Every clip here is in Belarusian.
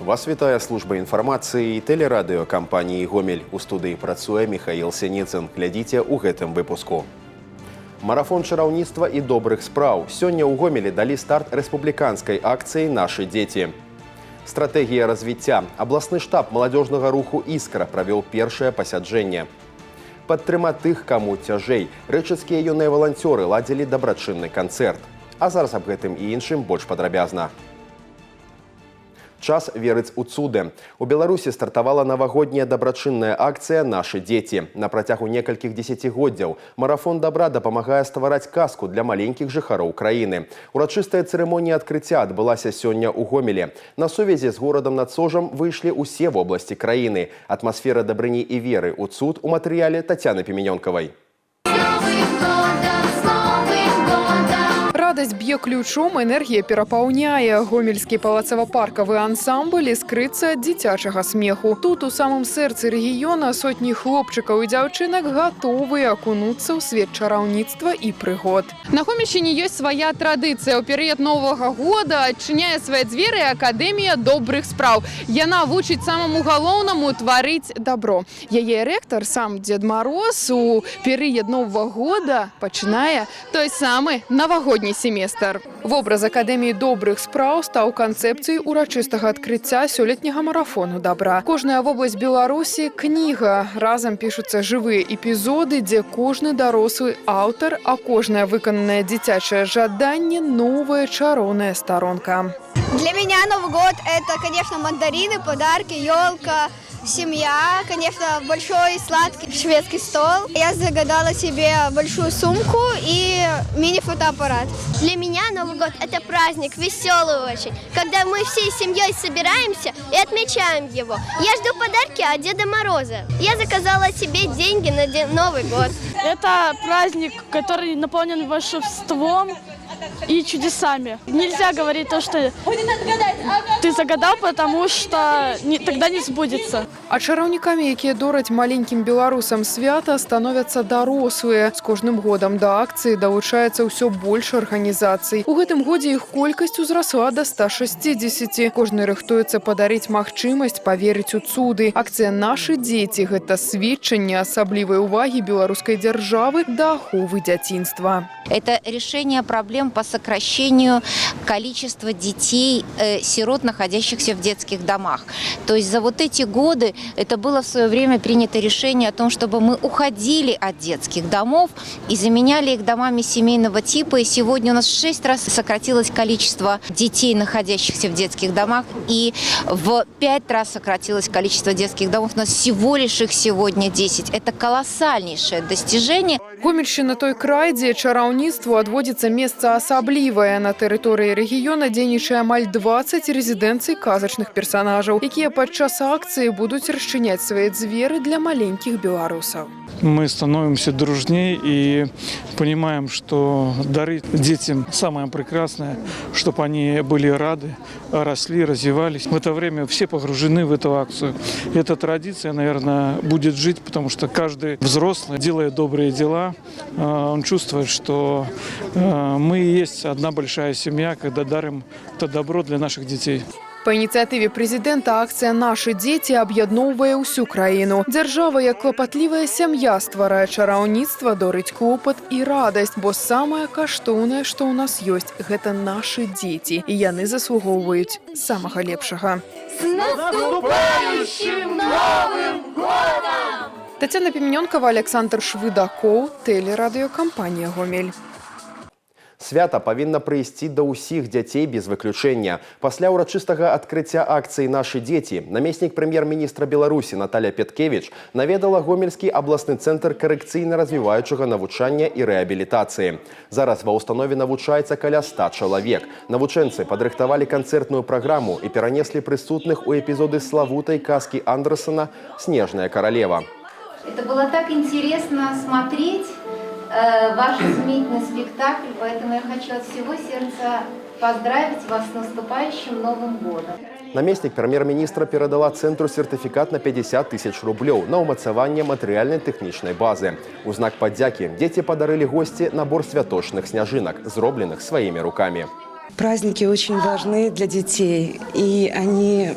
Вас вітае служба інфармацыі і тэлерадыёкампаніі «Гомель». У студыі працуе Михаил Синицын. Глядзіце ў гэтым выпуску. Марафон чараўніцтва і добрых спраў. Сёння ў Гомелі далі старт рэспубліканскай акцыі «Нашы дзеці». Стратэгія развіцця. Абласны штаб маладзёжнага руху «Іскра» правёў першае пасяджэнне. Падтрымаць тых, каму цяжэй. Рэчыцкія юныя валанцёры ладзілі дабрачынны канцэрт. А зараз аб гэтым і іншым больш падрабязна. Час верыць у цуды. У Беларусі стартавала навагодняя дабрачынная акцыя «Нашы дзеці». На працягу некалькіх дзесяцігоддзяў марафон дабра дапамагае ствараць казку для маленькіх жыхароў краіны. Урачыстая цырымонія адкрыцця адбылася сёння ў Гомелі. На сувязі з горадам над Сожам выйшлі ўсе вобласці краіны. Атмасфера дабрыні і веры ў цуд у матэрыяле Тацяны Піменёнкавай. Радасць б'е ключом, энергія перапаўняе. Гомельскі палацава-паркавы ансамбль іскрыцца ад дзіцячага смеху. Тут, у самым сэрцы рэгіёна, сотні хлопчыкаў і дзяўчынак гатовыя акунуцца ў свет чараўніцтва і прыгод. На Гомельшчыне ёсць свая традыцыя. У перыяд Новага года адчыняе свае дзверы Акадэмія добрых спраў. Яна вучыць самаму галоўнаму тварыць дабро. Яе рэктар, сам Дзед Мароз, у перыяд Новага года пачынае той самы навагодні семестр. Вобраз Акадэміі добрых спраў стаў канцэпцыяй урачыстага адкрыцця сёлетняга марафону дабра. Кожная вобласць Беларусі – кніга. Разам пішуцца жывыя эпізоды, дзе кожны дарослы аўтар, а кожнае выкананае дзіцячае жаданне – новая чароўная сторонка. Для меня Новый год – это, конечно, мандарины, подарки, елка, семья, конечно, большой сладкий шведский стол. Я загадала себе большую сумку и мини-фотоаппарат. Для меня Новый год – это праздник, веселый очень, когда мы всей семьей собираемся и отмечаем его. Я жду подарки от Деда Мороза. Я заказала себе деньги на Новый год. Это праздник, который наполнен волшебством и чудесами. Нельзя говорить то, что ты загадал, потому что тогда не сбудется. А чараўнікамі, якія дораць маленькім беларусам свята, становяцца дарослыя. З кожным годам да акцыі далучаецца ўсё больш арганізацый. У гэтым годзе іх колькасць узрасла да 160. Кожны рыхтуецца падарыць магчымасць паверыць у цуды. Акцыя «Нашы дзеці» – гэта сведчанне асаблівай увагі беларускай дзяржавы да аховы дзяцінства. Это решение проблем по сокращению количества детей-сирот, находящихся в детских домах. То есть за вот эти годы это было в свое время принято решение о том, чтобы мы уходили от детских домов и заменяли их домами семейного типа. И сегодня у нас в 6 раз сократилось количество детей, находящихся в детских домах, и в 5 раз сократилось количество детских домов. У нас всего лишь их сегодня 10. Это колоссальнейшее достижение. Гомельшчына той край, дзе чараўніцтву адводзіцца месца асаблівае. На тэрыторыі рэгіёна дзейнічае амаль 20 рэзідэнцый казачных персонажаў, якія падчас акцыі будуць расчыняць свае дзверы для маленьких белорусов. Мы становимся дружнее и понимаем, что дарить детям самое прекрасное, чтобы они были рады, росли, развивались. В это время все погружены в эту акцию. И эта традиция, наверное, будет жить, потому что каждый взрослый, делая добрые дела, он чувствует, что мы и есть одна большая семья, когда дарим это добро для наших детей. Па ініцыятыве прэзідэнта акцыя «Нашы дзеці» аб'ядноўвае ўсю краіну. Дзяржава, як клапатлівая сям'я, стварае чараўніцтва, дорыць клопат і радасць, бо самае каштоўнае, што ў нас ёсць, гэта нашы дзеці, і яны заслугоўваюць самага лепшага. С наступающим Новым годом! Тацяна Піменёнкава, Александр Швыдакоў, тэлерадыёкампанія «Гомель». Свята павінна прыйсці да ўсіх дзяцей без выключэння. Пасля ўрачыстага адкрыцця акцыі «Нашы дзеці» намеснік прэм'ер-міністра Беларусі Наталья Петкевич наведала Гомельскі абласны цэнтр карэкцыйна-развіваючага навучання і рэабілітацыі. Зараз ва ўстанове навучаецца каля 100 чалавек. Навучэнцы падрыхтавалі канцэртную праграму і перанеслі прысутных у эпізоды славутай казкі Андерсона «Снежная королева». Это было так интересно смотреть ваш изумительный спектакль, поэтому я хочу от всего сердца поздравить вас с наступающим Новым годом. Намеснік прэм'ер-міністра перадала цэнтру сертыфікат на 50 000 рублёў на ўмацаванне матэрыяльнай тэхнічнай базы. У знак падзякі дзеці падарылі госці набор святочных сняжынак, зробленых сваімі рукамі. Праздники очень важны для детей, и они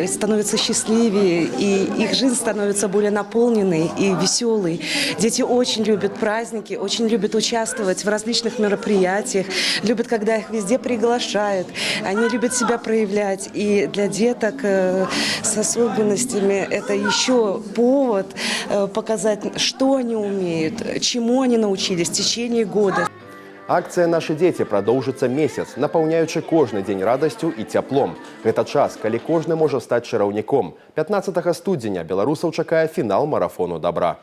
становятся счастливее, и их жизнь становится более наполненной и веселой. Дети очень любят праздники, очень любят участвовать в различных мероприятиях, любят, когда их везде приглашают. Они любят себя проявлять. И для деток с особенностями это еще повод показать, что они умеют, чему они научились в течение года. Акцыя «Нашы дзеці» продолжится месяц, напаўняючы кожны дзень радасцю і цяплом. Гэта час, калі кожны можа стаць чараўніком. 15 студзеня беларусаў чакае фінал марафону добра.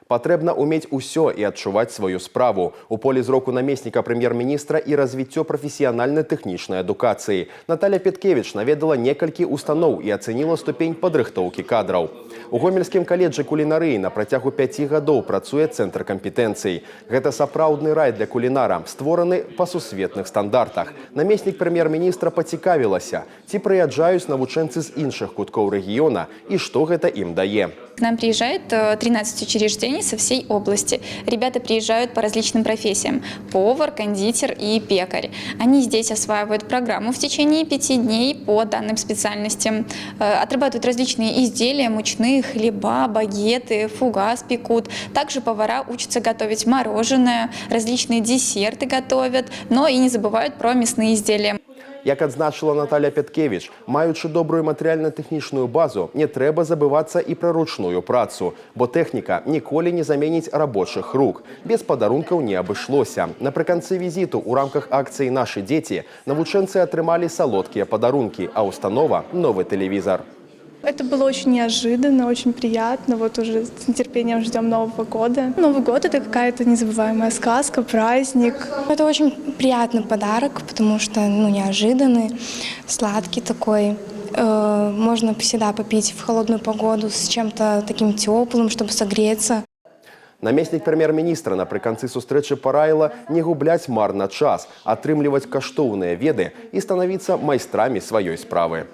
Патрэбна ўмець усё і адчуваць сваю справу. У полі зроку намесніка прэм'ер-міністра і развіццё прафесіянальна-тэхнічнай адукацыі. Наталя Петкевіч наведала некалькі устаноў і ацэніла ступень падрыхтоўкі кадраў. У Гомельскім каледжы кулінарыі на працягу 5 гадоў працуе цэнтр кампетэнцый. Гэта сапраўдны рай для кулінара, створаны па сусветных стандартах. Намеснік прэм'ер-міністра пацікавілася, ці прыязджаюць навучэнцы з іншых куткоў рэгіёна і што гэта ім дае. К нам приезжает 13 учреждений со всей области. Ребята приезжают по различным профессиям. Повар, кондитер и пекарь. Они здесь осваивают программу в течение 5 дней по данным специальностям. Отрабатывают различные изделия, мучные хлеба, багеты, фугас пекут. Также повара учатся готовить мороженое, различные десерты готовят, но и не забывают про мясные изделия. Як адзначыла Наталя Петкевіч, маючы добрую матэрыяльна-тэхнічную базу, не трэба забывацца і пра ручную працу, бо тэхніка ніколі не заменіць рабочых рук. Без падарункаў не абышлося. Напрыканцы візіту ў рамках акцыі «Нашы дзеці» навучэнцы атрымалі салодкія падарункі, а установа – новы тэлевізор. Это было очень неожиданно, очень приятно. Вот уже с нетерпением ждем Нового года. Новый год – это какая-то незабываемая сказка, праздник. Это очень приятный подарок, потому что неожиданный, сладкий такой. Можно всегда попить в холодную погоду с чем-то таким теплым, чтобы согреться. Намеснік прэм'ер-міністра напрыканцы сустрэчы параіла не губляць марна час, атрымліваць каштоўныя веды і станавіцца майстрамі сваёй справы.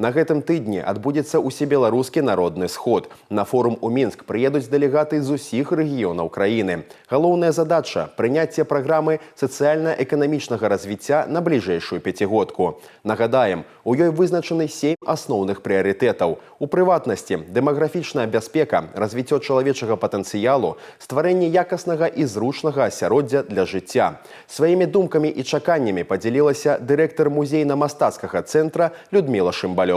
На гэтым тыдні адбудзецца усебеларускі народны сход. На форум у Мінск прыедуць дэлегаты з усіх рэгіёнаў краіны. Галоўная задача – прыняцце праграмы сацыяльна-эканамічнага развіцця на бліжэйшую пяцігодку. Нагадаем, у ёй вызначаны 7 асноўных прыярытэтаў. У прыватнасці – дэмаграфічная бяспека, развіццё чалавечага патэнцыялу, стварэнне якаснага і зручнага асяроддзя для жыцця. Сваімі думкамі і чаканнямі падзялілася дырэктар музейна-мастацкага цэнтра Людмила Шымбалёва.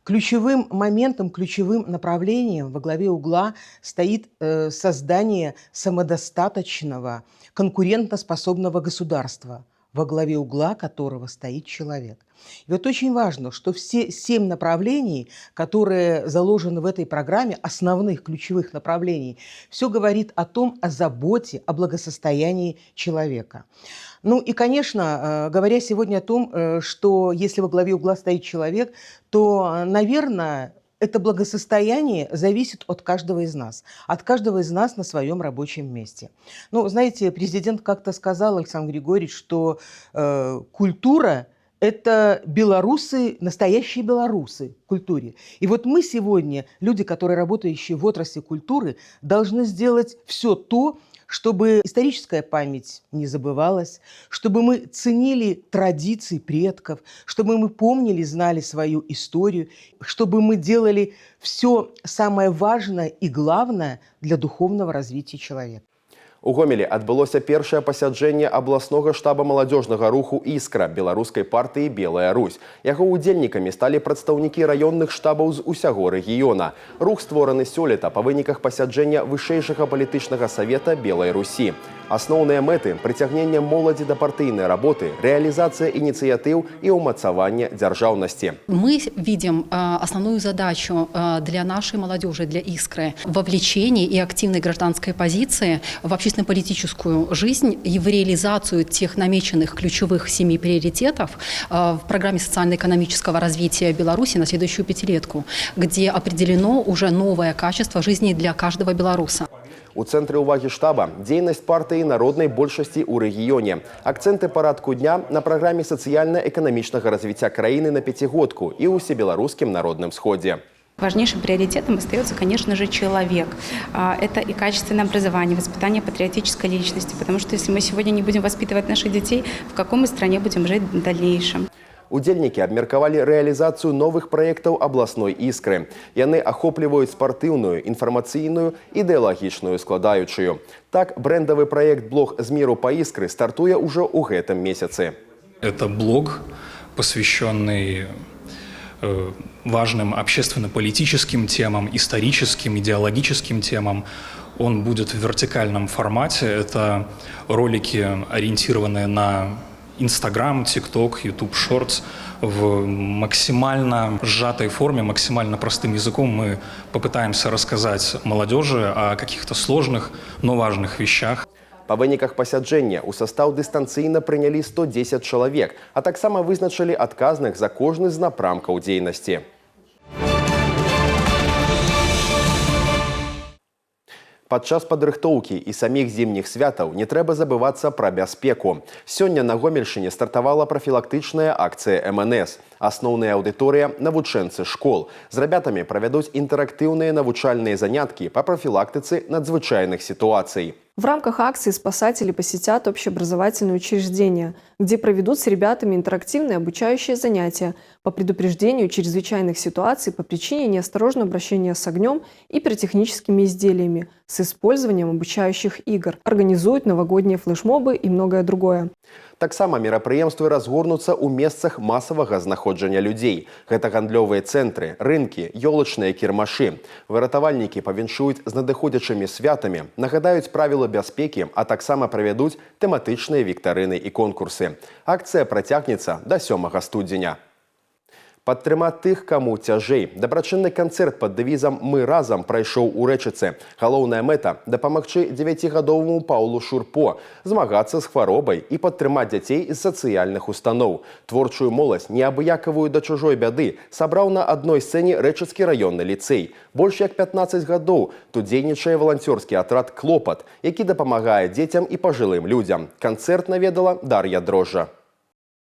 Ключевым моментом, ключевым направлением во главе угла стоит создание самодостаточного, конкурентоспособного государства, во главе угла которого стоит человек. И вот очень важно, что все 7 направлений, которые заложены в этой программе, основных ключевых направлений, все говорит о том, о заботе, о благосостоянии человека. Ну и, конечно, говоря сегодня о том, что если во главе угла стоит человек, то, наверное, это благосостояние зависит от каждого из нас на своем рабочем месте. Ну, знаете, президент как-то сказал, Александр Григорьевич, что культура – это белорусы, настоящие белорусы в культуре. И вот мы сегодня, люди, которые работающие в отрасли культуры, должны сделать все то, чтобы историческая память не забывалась, чтобы мы ценили традиции предков, чтобы мы помнили, знали свою историю, чтобы мы делали все самое важное и главное для духовного развития человека. У Гомелі адбылося першае пасяджэнне абласнога штаба маладзёжнага руху «Іскра» беларускай партыі «Белая Русь». Яго удзельнікамі сталі прадстаўнікі раённых штабаў з усяго рэгіёна. Рух створаны сёлета па выніках пасяджэння вышэйшага палітычнага савета Белай Русі. Асноўныя мэты – прыцягненне моладзі да партыйнай работы, реализация инициатив и умацаванне дзяржаўнасці. Мы видим основную задачу для нашей молодежи, для «Искры» – вовлечение и активной гражданской позиции в общественно-политическую жизнь и в реализацию тех намеченных ключевых 7 приоритетов в программе социально-экономического развития Беларуси на следующую пятилетку, где определено уже новое качество жизни для каждого белоруса. У цэнтры ўвагі штаба дзейнасць партыі народнай большасці ў рэгіёне. Акцэнты парадку дня на праграме сацыяльна-эканамічнага развіцця краіны на пяцігодку і ўсебеларускім народным сходзе. Важнейшим приоритетом остается, конечно же, человек. Это и качественное образование, воспитание патриотической личности, потому что если мы сегодня не будем воспитывать наших детей, в какой мы стране будем жить в дальнейшем? Удзельнікі абмеркавалі рэалізацыю новых праектаў абласной іскры. Яны ахопліваюць спартыўную, інфармацыйную, ідэалагічную складаючую. Так, брэндавы праект «Блог з міру па іскры» стартуе ўжо ў гэтым месяцы. Это блог, посвященный важным общественно-политическим темам, историческим, идеологическим темам. Он будет в вертикальном формате. Это ролики, ориентированные на Instagram, TikTok, YouTube Shorts. В максимально сжатой форме, максимально простым языком мы попытаемся рассказать молодежи о каких-то сложных, но важных вещах. Па выніках пасяджэння ў састаў дыстанцыйна прынялі 110 чалавек, а таксама вызначылі адказных за кожны з напрамкаў дзейнасці. Падчас падрыхтоўкі і саміх зімніх святаў не трэба забывацца пра бяспеку. Сёння на Гомельшчыне стартавала прафілактычная акцыя МНС. Асноўная аўдыторыя – навучэнцы школ. З рабятамі правядуць інтэрактыўныя навучальныя заняткі па прафілактыцы надзвычайных ситуаций. В рамках акции спасатели посетят общеобразовательные учреждения, где проведут с ребятами интерактивные обучающие занятия по предупреждению чрезвычайных ситуаций по причине неосторожного обращения с огнем и пиротехническими изделиями с использованием обучающих игр, организуют новогодние флешмобы и многое другое. Таксама мерапрыемствы разгорнуцца ў месцах масавага знаходжання людзей. Гэта гандлёвыя цэнтры, рынкі, ёлачныя кірмашы. Выратавальнікі павіншуюць з надыходзячымі святамі, нагадаюць правілы бяспекі, а таксама правядуць тэматычныя віктарыны і конкурсы. Акцыя працягнецца да 7 студзеня. Падтрымаць тых, каму цяжэй. Дабрачынны канцэрт пад дэвізам «Мы разам» прайшоў у Рэчыцы. Галоўная мэта – дапамагчы 9гадоваму Паўлу Шурпо, змагацца з хваробай і падтрымаць дзяцей з сацыяльных устаноў. Творчую моладзь, неабыякавую да чужой бяды, сабраў на адной сцэне Рэчыцкі раённы ліцэй. Больш як 15 гадоў тут дзейнічае валанцёрскі атрад «Клопат», які дапамагае дзецям і пажылым людзям. Канцэрт наведала Дар'я Дрожжа.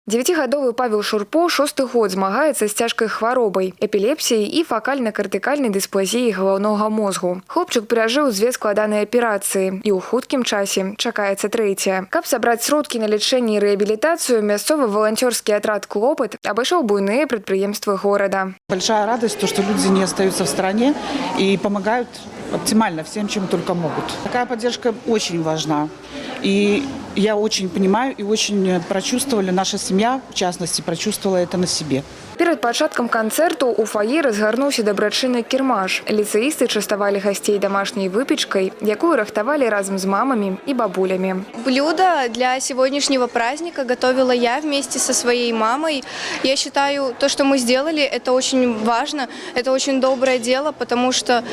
9гадовы Павел Шурпо 6-й год змагаецца з цяжкай хваробай, эпілепсіяй і факальна-картыкальнай дысплазіяй галаўнога мозгу. Хлопчык перажыў дзве складаныя аперацыі і ў хуткім часе чакаецца трэцяя. Каб сабраць сродкі на лячэнне і рэабілітацыю, мясцовы валанцёрскі атрад «Клопат» абышоў буйныя прадпрыемствы горада. Большая радость, то, что люди не остаются в стороне и помогают оптимально всем, чем только могут. Такая поддержка очень важна. И я очень понимаю и очень прочувствовали, наша семья, в частности, прочувствовала это на себе. Перад пачаткам канцэрту ў фае разгарнуўся дабрачынны кірмаш. Ліцэісты частавалі гасцей домашняй выпечкой, якую рахтавали разом с мамами и бабулями. Блюдо для сегодняшнего праздника готовила я вместе со своей мамой. Я считаю, то, что мы сделали, это очень важно, это очень доброе дело, потому что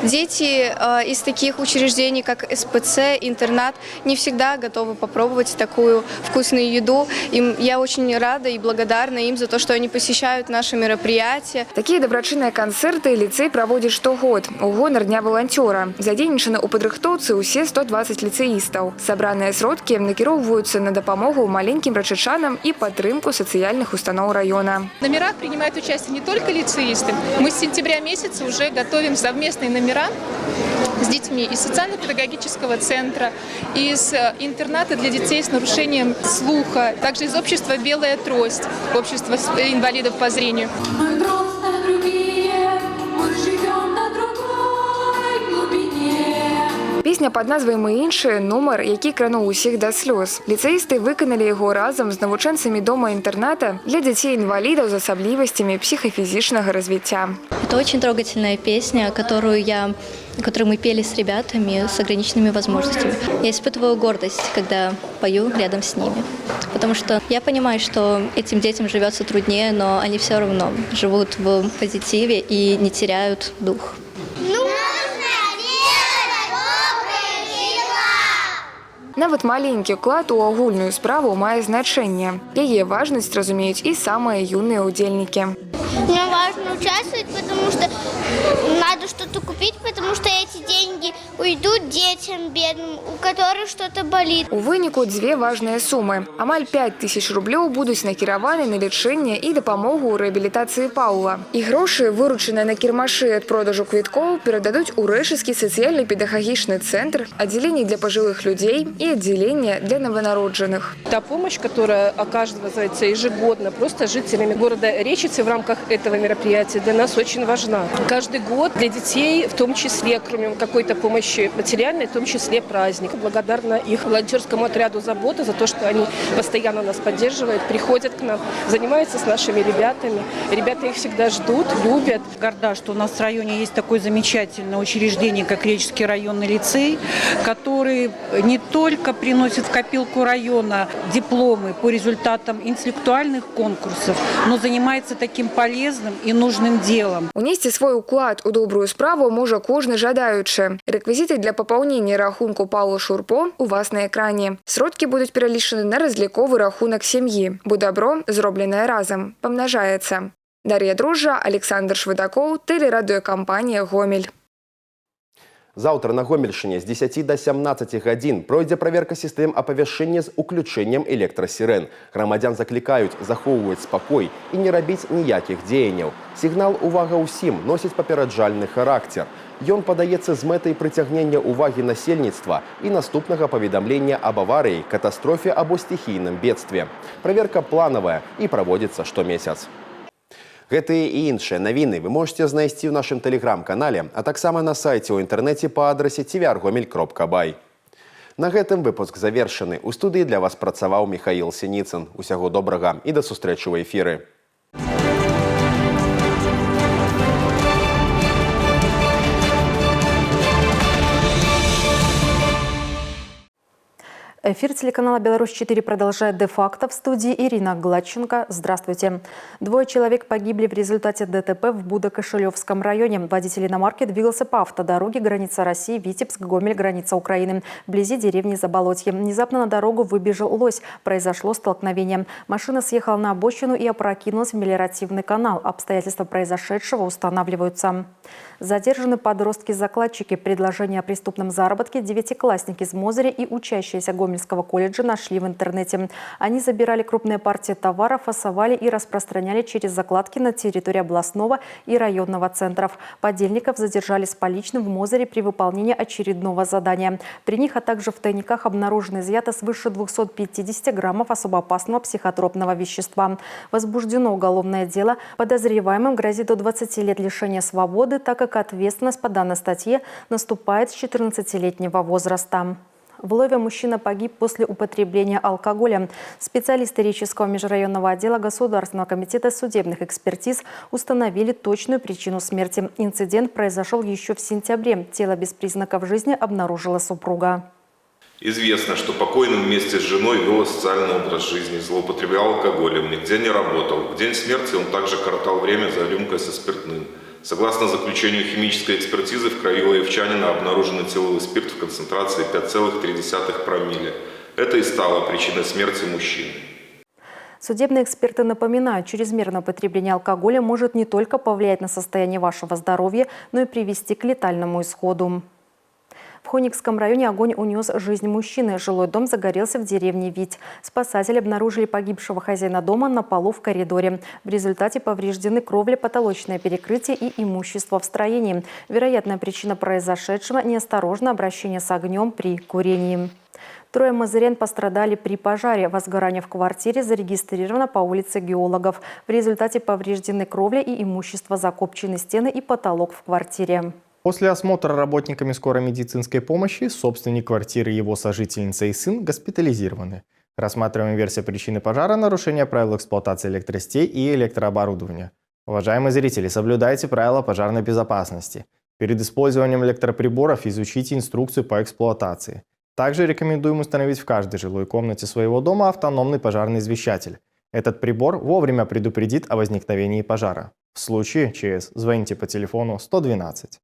дети из таких учреждений, как СПЦ, интернат, не всегда готовы попробовать такую вкусную еду. Я очень рада и благодарна им за то, что они посещают наши мероприятия. Такие дабрачынныя канцэрты ліцэй праводзіць штогод у гонар дня валанцёра. Задзейнічаны ў падрыхтоўцы ўсе 120 ліцэістаў. Сабраныя сродкі накіроўваюцца на дапамогу маленькім рачычанам и падтрымку сацыяльных устаноў района. В номерах принимают участие не только лицеисты. Мы с сентября месяца уже готовим совместные номера с детьми из социально-педагогического центра, из интерната для детей с нарушением слуха, также из общества «Белая трость», общества инвалидов по зрению. Песня пад назвай «Мы іншыя» – нумар, які крануў усіх да слёз. Ліцэісты выканалі яго разам з навучэнцамі дома-інтэрната для дзяцей-інвалідаў з асаблівасцямі псіхафізічнага развіцця. Это очень трогательная песня, которую мы пели с ребятами с ограниченными возможностями. Я испытываю гордость, когда пою рядом с ними. Потому что я понимаю, что этим детям живется труднее, но они все равно живут в позитиве и не теряют дух. Нават маленькі ўклад у агульную справу мае значэнне. Яе важнасць разумеюць і самыя юныя удзельнікі. Мне важно участвовать, потому что надо что-то купить, потому что эти деньги уйдут детям бедным, у которых что-то болит. У выніку две важныя сумы. Амаль 5000 рублёў будуць накіраваны на лячэнне і дапамогу ў рэабілітацыі Паўла. І грошы, выручаныя на кірмашы ад продажу квіткоў, перададуць у Рэшыцкі сацыяльна-педагагічны цэнтр, аддзяленне для пожилых людей и отделение для новонародженных. Та помощь, которая оказывается ежегодно просто жителями города Речицы в рамках этого мероприятия, для нас очень важна. Каждый год для детей, в том числе, кроме какой-то помощи материальной, в том числе праздник. Благодарна их волонтерскому отряду «Забота» за то, что они постоянно нас поддерживают, приходят к нам, занимаются с нашими ребятами. Ребята их всегда ждут, любят. Горда, что у нас в районе есть такое замечательное учреждение, как Речский районный лицей, который не только приносит в копилку района дипломы по результатам интеллектуальных конкурсов, но занимается таким полезным и нужным делом. Унести свой уклад у добрую справу може кожны жадаючы. Реквизиты для пополнения рахунку Паўла Шурпо у вас на экране. Сродкі будуць пералічаны на разліковы рахунак сям'і, бо дабро, зробленае разам, памнажаецца. Дар'я Дружжа, Александр Швыдакоў, тэлерадыёкампанія «Гомель». Завтра на Гомельшине с 10 до 17 гадзін пройдзе проверка систем оповещения с уключением электросирен. Громадян закликают захоўваць спокой и не рабіць ніякіх дзеянняў. Сигнал «Увага ўсім» носіць папераджальны характер. Ён падаецца з мэтай прыцягнення ўвагі насельніцтва і наступнага паведамлення об аварыі, катастрофе або стихійным бедстве. Проверка плановая и проводится штомесяц. Гэтыя і іншыя навіны вы можете знайсці ў нашым тэлеграм-канале, а таксама на сайце ў інтэрнэце па адрасе tvrgomel.by. На гэтым выпуск завершаны. У студыі для вас працаваў Михаил Синицын. Усяго добрага і да сустрэчы ў эфіры. Эфир телеканала «Беларусь-4» продолжает де-факто. В студии Ирина Гладченко. Здравствуйте. 2 человек погибли в результате ДТП в Будо-Кошелевском районе. Водитель иномарки двигался по автодороге граница России, Витебск, Гомель, граница Украины, вблизи деревни Заболотье. Внезапно на дорогу выбежал лось. Произошло столкновение. Машина съехала на обочину и опрокинулась в мелиоративный канал. Обстоятельства произошедшего устанавливаются. Задержаны подростки-закладчики. Предложение о преступном заработке 9-классники из Мозыря и учащиеся Гомельского колледжа нашли в интернете. Они забирали крупные партии товара, фасовали и распространяли через закладки на территории областного и районного центров. Подельников задержали с поличным в Мозыре при выполнении очередного задания. При них, а также в тайниках обнаружено изъято свыше 250 граммов особо опасного психотропного вещества. Возбуждено уголовное дело. Подозреваемым грозит до 20 лет лишения свободы, так как ответственность по данной статье наступает с 14-летнего возраста. В Лове мужчина погиб после употребления алкоголя. Специалисты Реческого межрайонного отдела Государственного комитета судебных экспертиз установили точную причину смерти. Инцидент произошел еще в сентябре. Тело без признаков жизни обнаружила супруга. Известно, что покойный вместе с женой вел асоциальный образ жизни, злоупотреблял алкоголем, нигде не работал. В день смерти он также коротал время за рюмкой со спиртным. Согласно заключению химической экспертизы, в крови лаевчанина обнаружен этиловый спирт в концентрации 5,3 промилле. Это и стало причиной смерти мужчины. Судебные эксперты напоминают, чрезмерное употребление алкоголя может не только повлиять на состояние вашего здоровья, но и привести к летальному исходу. В Хоникском районе огонь унес жизнь мужчины. Жилой дом загорелся в деревне Вить. Спасатели обнаружили погибшего хозяина дома на полу в коридоре. В результате повреждены кровля, потолочное перекрытие и имущество в строении. Вероятная причина произошедшего – неосторожное обращение с огнем при курении. 3 мозырян пострадали при пожаре. Возгорание в квартире зарегистрировано по улице Геологов. В результате повреждены кровля и имущество, закопчены стены и потолок в квартире. После осмотра работниками скорой медицинской помощи собственник квартиры, его сожительница и сын госпитализированы. Рассматриваем версию причины пожара – нарушение правил эксплуатации электросетей и электрооборудования. Уважаемые зрители, соблюдайте правила пожарной безопасности. Перед использованием электроприборов изучите инструкцию по эксплуатации. Также рекомендуем установить в каждой жилой комнате своего дома автономный пожарный извещатель. Этот прибор вовремя предупредит о возникновении пожара. В случае ЧС звоните по телефону 112.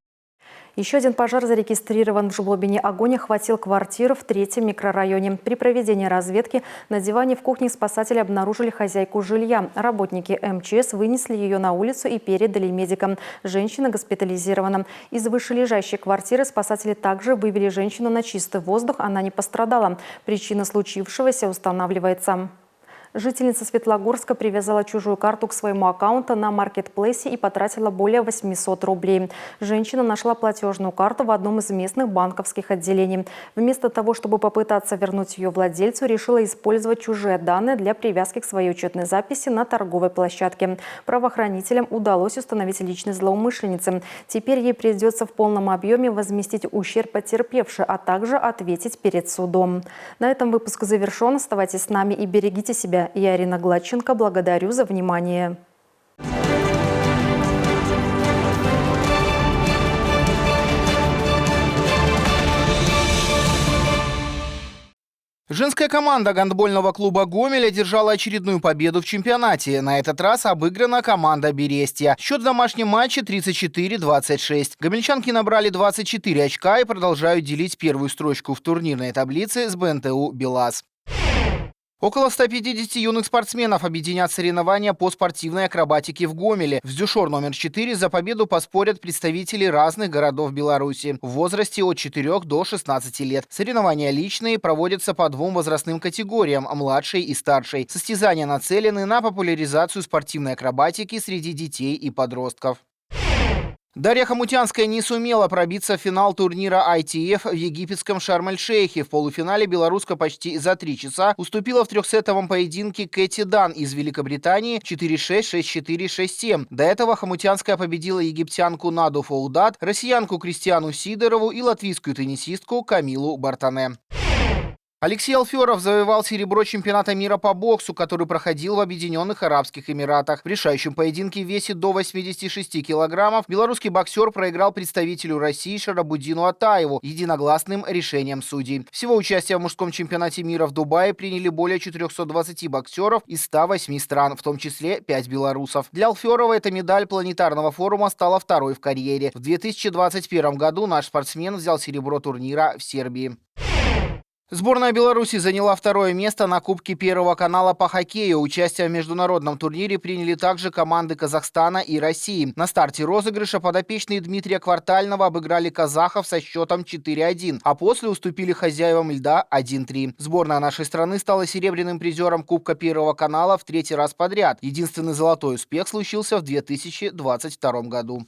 Еще один пожар зарегистрирован в Жлобине. Огонь охватил квартиру в 3-м микрорайоне. При проведении разведки на диване в кухне спасатели обнаружили хозяйку жилья. Работники МЧС вынесли ее на улицу и передали медикам. Женщина госпитализирована. Из вышележащей квартиры спасатели также вывели женщину на чистый воздух. Она не пострадала. Причина случившегося устанавливается. Жительница Светлогорска привязала чужую карту к своему аккаунту на маркетплейсе и потратила более 800 рублей. Женщина нашла платежную карту в одном из местных банковских отделений. Вместо того, чтобы попытаться вернуть ее владельцу, решила использовать чужие данные для привязки к своей учетной записи на торговой площадке. Правоохранителям удалось установить личность злоумышленницы. Теперь ей придется в полном объеме возместить ущерб потерпевшей, а также ответить перед судом. На этом выпуск завершен. Оставайтесь с нами и берегите себя. Я Ирина Гладченко. Благодарю за внимание. Женская команда гандбольного клуба «Гомель» одержала очередную победу в чемпионате. На этот раз обыграна команда «Берестья». Счет в домашнем матче 34-26. Гомельчанки набрали 24 очка и продолжают делить первую строчку в турнирной таблице с БНТУ «БелАЗ». Около 150 юных спортсменов объединят соревнования по спортивной акробатике в Гомеле. В дюшор номер 4 за победу поспорят представители разных городов Беларуси в возрасте от 4 до 16 лет. Соревнования личные проводятся по 2 возрастным категориям – младшей и старшей. Состязания нацелены на популяризацию спортивной акробатики среди детей и подростков. Дарья Хомутянская не сумела пробиться в финал турнира ITF в египетском Шарм-эль-Шейхе. В полуфинале белоруска почти за 3 часа уступила в трехсетовом поединке Кэти Дан из Великобритании 4-6, 6-4, 6-7. До этого Хомутянская победила египтянку Наду Фаудат, россиянку Кристиану Сидорову и латвийскую теннисистку Камилу Бартане. Алексей Алферов завоевал серебро чемпионата мира по боксу, который проходил в Объединенных Арабских Эмиратах. В решающем поединке в весе до 86 килограммов белорусский боксер проиграл представителю России Шарабудину Атаеву единогласным решением судей. Всего участие в мужском чемпионате мира в Дубае приняли более 420 боксеров из 108 стран, в том числе 5 белорусов. Для Алферова эта медаль планетарного форума стала второй в карьере. В 2021 году наш спортсмен взял серебро турнира в Сербии. Сборная Беларуси заняла 2-е место на Кубке Первого канала по хоккею. Участие в международном турнире приняли также команды Казахстана и России. На старте розыгрыша подопечные Дмитрия Квартального обыграли казахов со счетом 4-1, а после уступили хозяевам льда 1-3. Сборная нашей страны стала серебряным призером Кубка Первого канала в 3-й раз подряд. Единственный золотой успех случился в 2022 году.